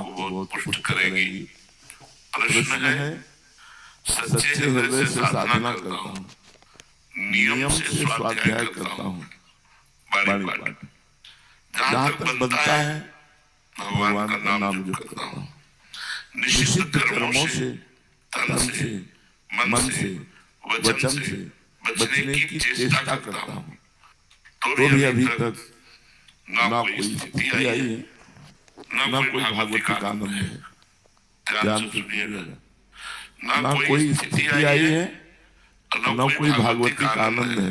को बहुत पुष्ट करेगी। प्रश्न है, सच्चे हृदय से साधना करता हूँ, नियम से स्वाध्याय करता हूँ, वाणी पाठ, जहां तक बनता है भगवान का नाम जप करता हूँ, निषिद्ध कर्मों से, तन से, मन से, वचन से बचने की चेष्टा करता हूँ, तो भी अभी तक ना कोई स्थिति आई है, ना कोई भागवतिक आनंद है। ध्यान से सुनिएगा, ना कोई स्थिति आई है, ना कोई भागवतिक आनंद है।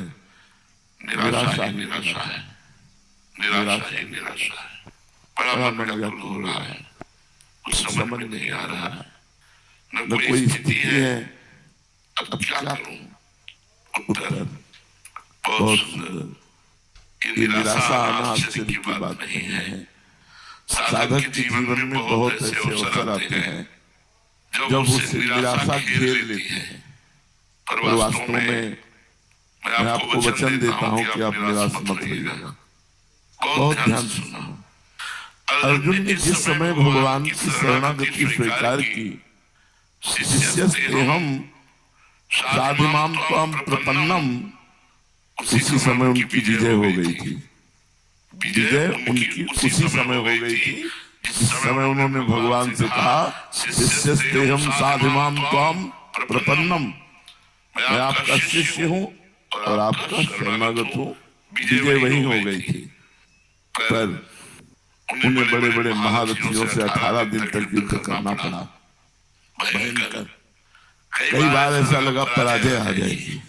निराशा ही निराशा है, निराशा ही निराशा है। बड़ा मन व्याकुल हो रहा है, कुछ समझ नहीं आ रहा है, न कोई स्थिति है, अब क्या करूं? उत्तर बहुत सुंदर। ये निराशा आना आश्चर्य की बात नहीं है। साधक के जीवन में बहुत ऐसे अवसर आते हैं जब उसे निराशा घेर लेती है, पर वास्तव में मैं आपको वचन देता हूं कि आप निराश मत होइएगा। बहुत ध्यान सुनना। अर्जुन ने जिस समय भगवान की शरणागति स्वीकार की, शिष्यस्तेहं साधिमाम त्वां प्रपन्नम, उसी समय उनकी विजय हो गई थी। विजय उनकी उसी समय हो गई थी जिस समय उन्होंने भगवान से कहा, शिष्यस्तेहं साधिमाम त्वां प्रपन्नम, मैं आपका शिष्य हूँ और आपका शरणागत हूँ। विजय वही हो गई थी, पर उन्हें बड़े बड़े महारथियों से 18 दिन तक युद्ध करना पड़ा। भयंकर, कई बार ऐसा लगा पराजय आ जाएगी।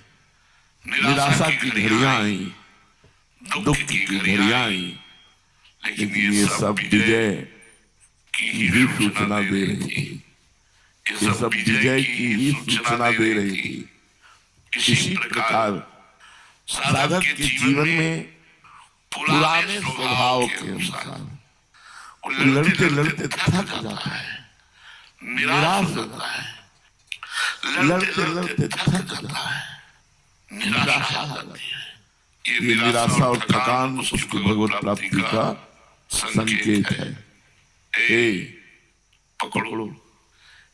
निराशा की घड़ियां आई, दुख की घड़ियां आई, लेकिन ये सब विजय की ही सूचना दे रही थी। ये सब विजय की ही सूचना दे रही थी। इसी प्रकार साधक के जीवन में पुराने स्वभाव के अनुसार लड़ते लड़ते थक जाता है, निराश होता है, लड़ते लड़ते थक जाता है, निराशा आ जाती है। ये निराशा और थकान उसकी भगवत प्राप्ति का संकेत है। पकड़ो,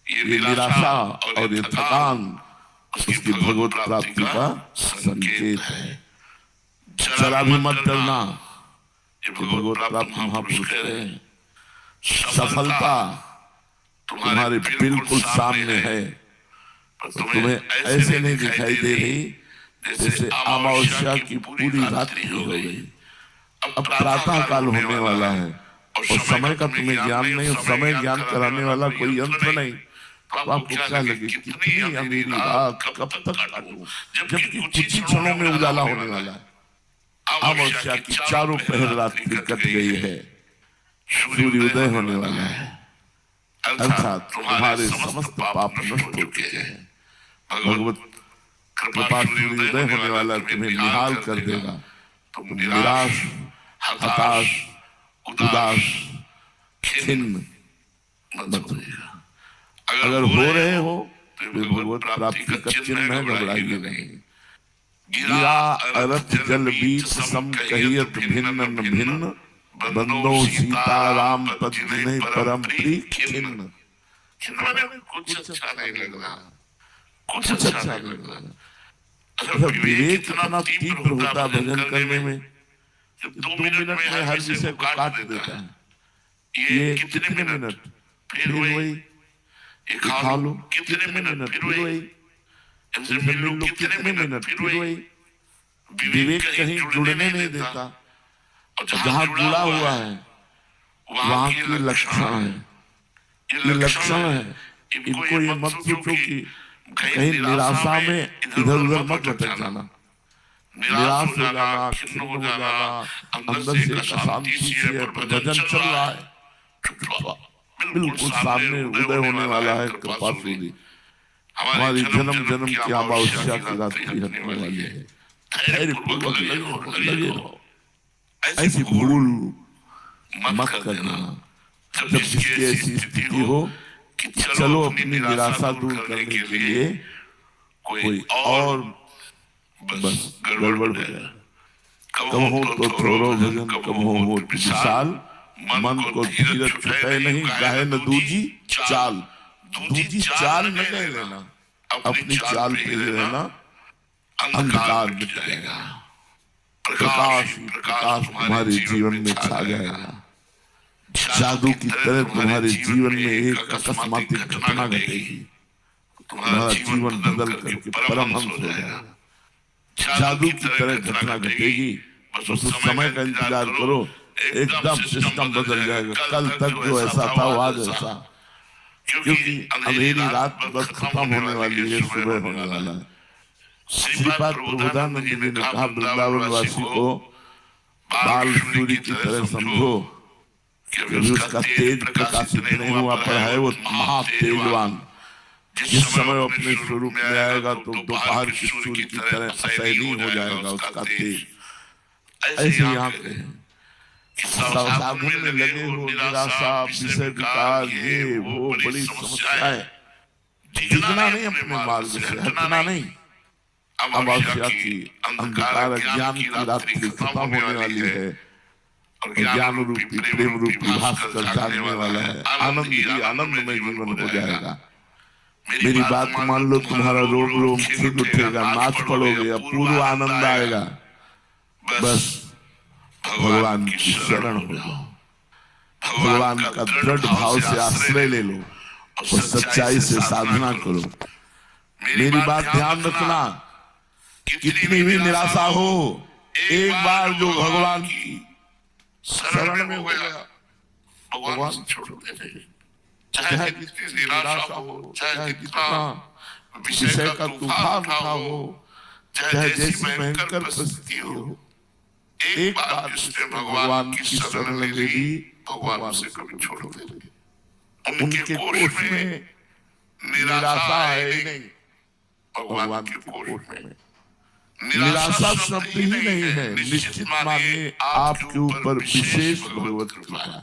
ये निराशा और ये थकान उसकी भगवत प्राप्ति का संकेत है। जरा भी मत डरना, ये भगवत प्राप्त महापुरुष है। सफलता तुम्हारे बिल्कुल सामने है, तो तुम्हें ऐसे नहीं दिखाई दे रही जैसे अमावस्या की पूरी रात्रि हो गई। अब प्रातः काल होने वाला है और समय का तुम्हें ज्ञान नहीं, और समय ज्ञान कराने वाला कोई यंत्र नहीं। तो आपको क्या लगे कितनी अमीरी रात कब तक काटूं, जबकि कुछ ही क्षणों में उजाला होने वाला है। अमावस्या की चारों पहर रात्रि कट गई है, सूर्योदय होने वाला है, अर्थात तुम्हारे समस्त पाप नष्ट हो चुके हैं। भगवत कृपा सूर्योदय होने वाला तुम्हें निहाल कर देगा। तुम निराश, हताश, उदास, खिन्न मत होइएगा। अगर हो रहे हो तो भगवत प्राप्ति का चिन्ह है, घबराइए नहीं। गिरा अरथ जल बीच सम कहियत भिन्न भिन्न, बंदो सीताराम पद जिन्हें परम प्रिय खिन्न। कुछ अच्छा नहीं लग रहा, कुछ अच्छा नहीं लग रहा। विवेक इतना तीव्र होता भजन करने में, जब 2 मिनट में हर विषय को काट देता है। ये कितने मिनट, फिर वही, ये खा लो कितने मिनट, फिर वही, इनसे मिल लो कितने मिनट, फिर वही। विवेक कहीं जुड़ने नहीं देता, और जहां जुड़ा हुआ है वहां के लक्षण है। ये लक्षण है, इनको ये मत सोचो कि कहीं निराशा में इधर उधर मत भटक जाना। निराश हो जाना, खिन्न हो जाना, अंदर से अशांति से भजन चल रहा है, बिल्कुल सामने उदय होने वाला है कृपा सूर्य। हमारी जन्म जन्म की अमावस्या की रात्रि हटने वाली है। धैर्यपूर्वक लगे रहो, ऐसी भूल मत करना। जब जिसकी ऐसी स्थिति हो कि चलो अपनी निराशा दूर करने के लिए कोई और बस गड़बड़ हो जाए। कम हो तो थोड़ो भजन, कम हो विशाल मन को धीरज छुटे नहीं, गाहे न दूजी चाल। दूजी चाल न ले लेना, अपनी चाल पे रहना, अंधकार मिट जाएगा, प्रकाश ही प्रकाश तुम्हारे जीवन में छा जाएगा। जादू की तरह तुम्हारे जीवन में एक अकस्मात घटना घटेगी, तुम्हारा जीवन बदल करके परमहंस हो जाएगा। जादू की तरह घटना घटेगी, बस उस समय का इंतजार करो, एकदम सिस्टम बदल जाएगा। कल तक जो ऐसा था वो आज ऐसा, क्योंकि अंधेरी रात बस खत्म होने वाली है, सुबह होने वाला है। श्रीपाद प्रबोधानंद जी ने कहा, वृंदावन वासी को बाल सूर्य की तरह समझो, कि उसका तेज प्रकाशित नहीं हुआ पर है वो महा तेजवान। जिस समय वो अपने स्वरूप में आएगा तो दोपहर की सूर्य की तरह असहनीय हो जाएगा उसका तेज। ऐसे यहाँ पे साधन में लगे हो, निराशा, विषय विकार, ये वो बड़ी समस्याएं, जितना नहीं अपने मार्ग से हटना नहीं। अमावस्या की अंधकार ज्ञान की रात्रि खत्म होने वाली है, और ज्ञान रूपी प्रेम रूपी भास्कर जागने वाला है। आनंद ही आनंद में जीवन हो जाएगा। मेरी बात मान लो, तुम्हारा रोम रोम खिल उठेगा, नाच पड़ोगे, अपूर्व आनंद आएगा। बस भगवान की शरण हो जाओ, भगवान का दृढ़ भाव से आश्रय ले लो और सच्चाई से साधना करो। मेरी बात ध्यान रखना, कितनी भी निराशा हो, एक बार जो भगवान की शरण में हो गया, भगवान छोड़ देंगे। चाहे कितनी निराशा हो, चाहे कितना विषय का तूफान उठा हो, चाहे जैसी भयंकर परिस्थिति हो, एक बार जिसने भगवान की शरण ले ली, भगवान उसे कभी छोड़ देंगे। उनके कोष में निराशा है ही नहीं, भगवान के कोष में निराशा शब्द ही नहीं है। निश्चित मानिए आपके ऊपर विशेष भगवत कृपा है।